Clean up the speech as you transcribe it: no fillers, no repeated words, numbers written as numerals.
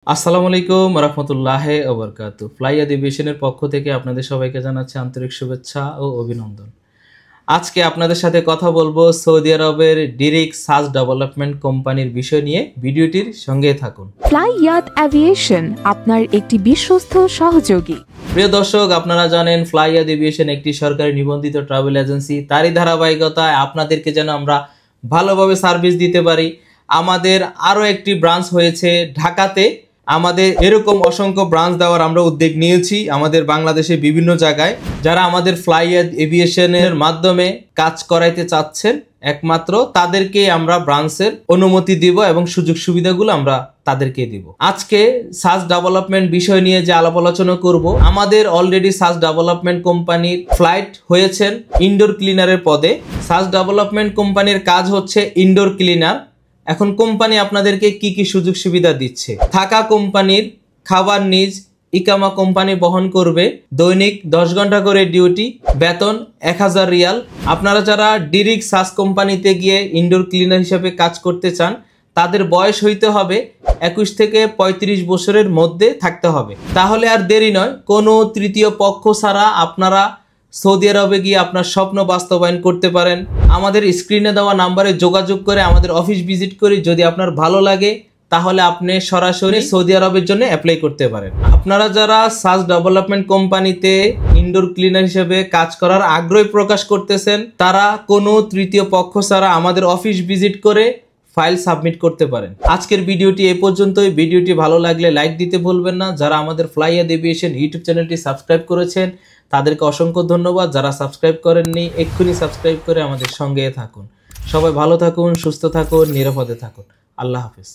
আসসালামু আলাইকুম রহমতুল্লাহি ওয়া বারাকাতুহু। ফ্লাইয়াদ এভিয়েশনের পক্ষ থেকে আপনাদের সবাইকে জানাচ্ছি আন্তরিক শুভেচ্ছা ও অভিনন্দন। আজকে আপনাদের সাথে কথা বলবো সৌদি আরবের ডিরেক্ট সার্চ ডেভেলপমেন্ট কোম্পানির বিষয় নিয়ে। ভিডিওটির সঙ্গে থাকুন। ফ্লাইয়াদ এভিয়েশন আপনার একটি বিশ্বস্ত সহযোগী। প্রিয় দর্শক, আপনারা জানেন ফ্লাইয়াদ এভিয়েশন একটি সরকারি নিবন্ধিত ট্রাভেল এজেন্সি। তারই ধারাবাহিকতায় আপনাদেরকে যেন আমরা ভালোভাবে সার্ভিস দিতে পারি, আমাদের আরও একটি ব্রাঞ্চ হয়েছে ঢাকাতে। আমাদের এরকম অসংখ্য ব্রাঞ্চ দেওয়ার আমরা উদ্যোগ নিয়েছি আমাদের বাংলাদেশে বিভিন্ন জায়গায়। যারা আমাদের ফ্লাইয়াদ এভিয়েশনের মাধ্যমে কাজ করাইতে চাচ্ছেন, একমাত্র তাদেরকে আমরা ব্রাঞ্চের অনুমতি দিব এবং সুযোগ সুবিধাগুলো আমরা তাদেরকে দিব। আজকে সার্চ ডেভেলপমেন্ট বিষয় নিয়ে যে আলাপ আলোচনা করব, আমাদের অলরেডি সার্চ ডেভেলপমেন্ট কোম্পানির ফ্লাইট হয়েছেন ইনডোর ক্লিনারের পদে। সার্চ ডেভেলপমেন্ট কোম্পানির কাজ হচ্ছে ইনডোর ক্লিনার। এখন কোম্পানি আপনাদেরকে কি কি সুযোগ সুবিধা দিচ্ছে? থাকা কোম্পানির, খাবার নিজ, ইকামা কোম্পানি বহন করবে, দৈনিক 10 ঘন্টা করে ডিউটি, বেতন 1000 রিয়াল। আপনারা যারা ডিরেক্ট সার্চ কোম্পানিতে গিয়ে ইনডোর ক্লিনার হিসেবে কাজ করতে চান, তাদের বয়স হইতে হবে 21 থেকে 35 বছরের মধ্যে থাকতে হবে। তাহলে আর দেরি নয়, কোনো তৃতীয় পক্ষ ছাড়া আপনারা সৌদি আরবে গিয়ে আপনার স্বপ্ন বাস্তবায়ন করতে পারেন। আমাদের স্ক্রিনে দেওয়া নাম্বারে যোগাযোগ করে আমাদের অফিস ভিজিট করি। যদি আপনার ভালো লাগে তাহলে আপনি সরাসরি সৌদি আরবের জন্য অ্যাপ্লাই করতে পারেন। আপনারা যারা সার্চ ডেভেলপমেন্ট কোম্পানিতে ইনডোর ক্লিনার হিসেবে কাজ করার আগ্রহ প্রকাশ করতেছেন, তারা কোনো তৃতীয় পক্ষ ছাড়া আমাদের অফিস ভিজিট করে ফাইল সাবমিট করতে পারেন। আজকের ভিডিওটি এ পর্যন্তই। ভিডিওটি ভালো লাগলে লাইক দিতে ভুলবেন না। যারা আমাদের ফ্লাইয়াদ এভিয়েশন ইউটিউব চ্যানেলটি সাবস্ক্রাইব করেছেন তাদেরকে অসংখ্য ধন্যবাদ। যারা সাবস্ক্রাইব করেননি, এক্ষুনি সাবস্ক্রাইব করে আমাদের সঙ্গে থাকুন। সবাই ভালো থাকুন, সুস্থ থাকুন, নিরাপদে থাকুন। আল্লাহ হাফেজ।